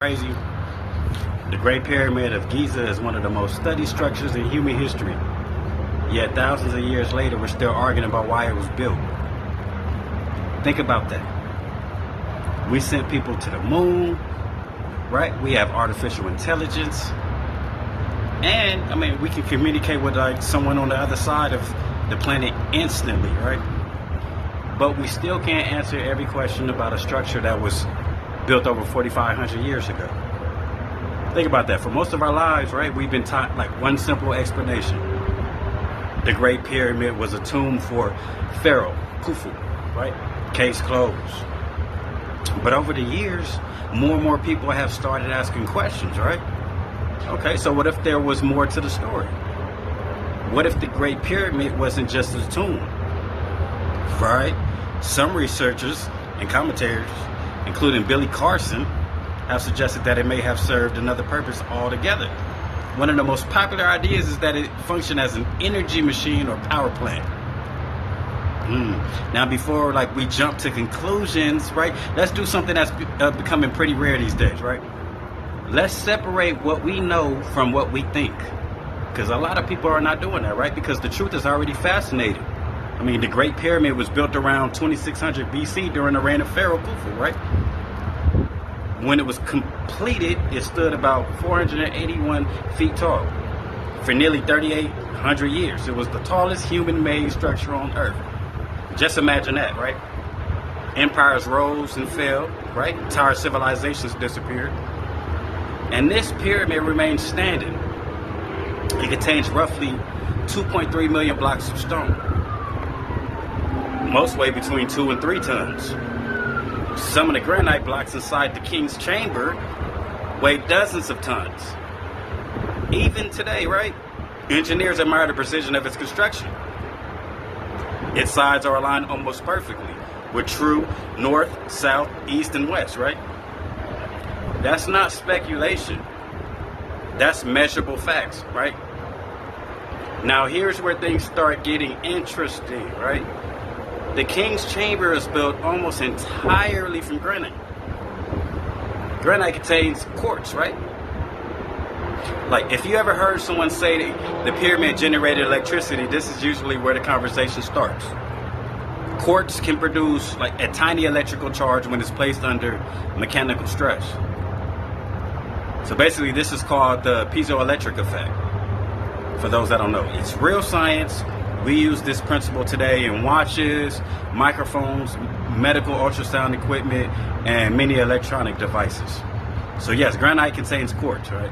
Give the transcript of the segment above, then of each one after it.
Crazy. The Great Pyramid of Giza is one of the most studied structures in human history. Yet thousands of years later, we're still arguing about why it was built. Think about that. We sent people to the moon, right? We have artificial intelligence. And, we can communicate with someone on the other side of the planet instantly, right? But we still can't answer every question about a structure that was built over 4,500 years ago. Think about that. For most of our lives, right, we've been taught one simple explanation. The Great Pyramid was a tomb for Pharaoh Khufu, right? Case closed. But over the years, more and more people have started asking questions, right? Okay, so what if there was more to the story? What if the Great Pyramid wasn't just a tomb? Right? Some researchers and commentators, including Billy Carson, have suggested that it may have served another purpose altogether. One of the most popular ideas is that it functioned as an energy machine or power plant. Now, before we jump to conclusions, right, let's do something that's becoming pretty rare these days, right? Let's separate what we know from what we think. Because a lot of people are not doing that, right? Because the truth is already fascinating. The Great Pyramid was built around 2600 BC during the reign of Pharaoh Khufu, right? When it was completed, it stood about 481 feet tall. For nearly 3,800 years, it was the tallest human-made structure on Earth. Just imagine that, right? Empires rose and fell, right? Entire civilizations disappeared. And this pyramid remains standing. It contains roughly 2.3 million blocks of stone. Most weigh between 2 and 3 tons. Some of the granite blocks inside the king's chamber weigh dozens of tons. Even today, right? Engineers admire the precision of its construction. Its sides are aligned almost perfectly with true north, south, east, and west, right? That's not speculation. That's measurable facts, right? Now here's where things start getting interesting, right? The king's chamber is built almost entirely from granite. Granite contains quartz, right? If you ever heard someone say the pyramid generated electricity, this is usually where the conversation starts. Quartz can produce a tiny electrical charge when it's placed under mechanical stress. So basically this is called the piezoelectric effect. For those that don't know, it's real science. We use this principle today in watches, microphones, medical ultrasound equipment, and many electronic devices. So yes, granite contains quartz, right?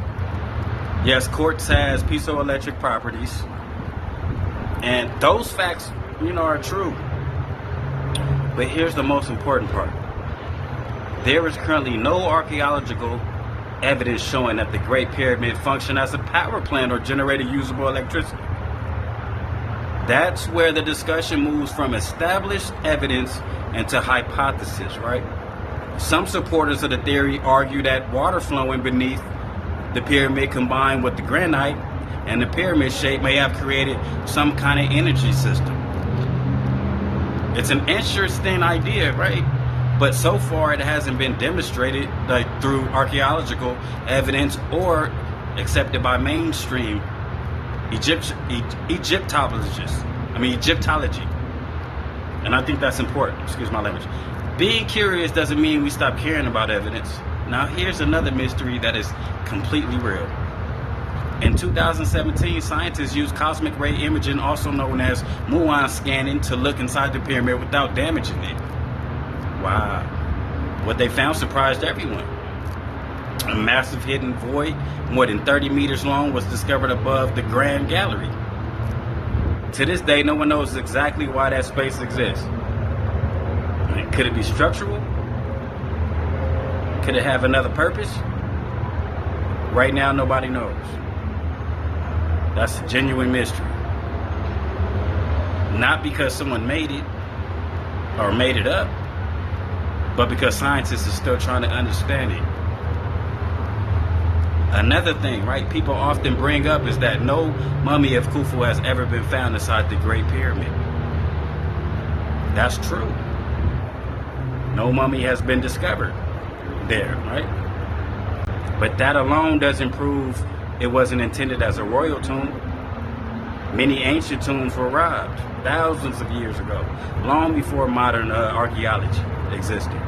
Yes, quartz has piezoelectric properties. And those facts, are true. But here's the most important part. There is currently no archaeological evidence showing that the Great Pyramid functioned as a power plant or generated usable electricity. That's where the discussion moves from established evidence into hypothesis, right? Some supporters of the theory argue that water flowing beneath the pyramid combined with the granite and the pyramid shape may have created some kind of energy system. It's an interesting idea, right? But so far it hasn't been demonstrated through archaeological evidence or accepted by mainstream Egyptology. And I think that's important. Excuse my language. Being curious doesn't mean we stop caring about evidence. Now here's another mystery that is completely real. In 2017, scientists used cosmic ray imaging, also known as muon scanning, to look inside the pyramid without damaging it. Wow. What they found surprised everyone. A massive hidden void, more than 30 meters long, was discovered above the Grand Gallery. To this day, no one knows exactly why that space exists. Could it be structural? Could it have another purpose? Right now, nobody knows. That's a genuine mystery. Not because someone made it or made it up, but because scientists are still trying to understand it. Another thing, right, people often bring up is that no mummy of Khufu has ever been found inside the Great Pyramid. That's true. No mummy has been discovered there, right? But that alone doesn't prove it wasn't intended as a royal tomb. Many ancient tombs were robbed thousands of years ago, long before modern archaeology existed.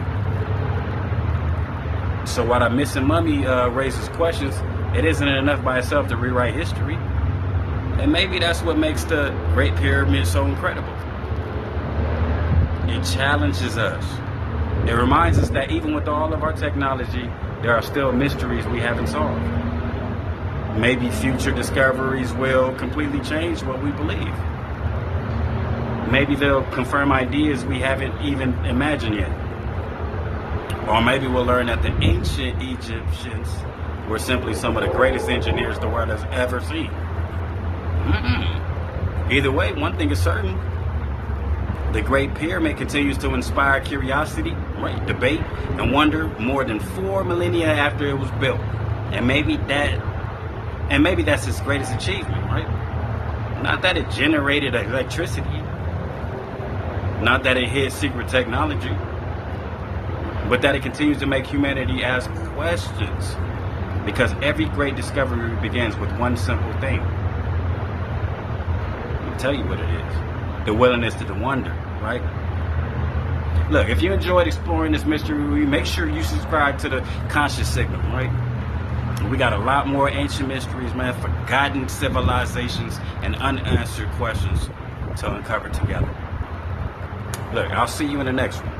So while a missing mummy raises questions, it isn't enough by itself to rewrite history. And maybe that's what makes the Great Pyramid so incredible. It challenges us. It reminds us that even with all of our technology, there are still mysteries we haven't solved. Maybe future discoveries will completely change what we believe. Maybe they'll confirm ideas we haven't even imagined yet. Or maybe we'll learn that the ancient Egyptians were simply some of the greatest engineers the world has ever seen. Either way, one thing is certain. The Great Pyramid continues to inspire curiosity, right, debate, and wonder more than 4 millennia after it was built. And maybe that's its greatest achievement, right? Not that it generated electricity, not that it hid secret technology, but that it continues to make humanity ask questions. Because every great discovery begins with one simple thing. I'll tell you what it is. The willingness to wonder, right? Look, if you enjoyed exploring this mystery, make sure you subscribe to the Conscious Signal, right? We got a lot more ancient mysteries, man, forgotten civilizations, and unanswered questions to uncover together. Look, I'll see you in the next one.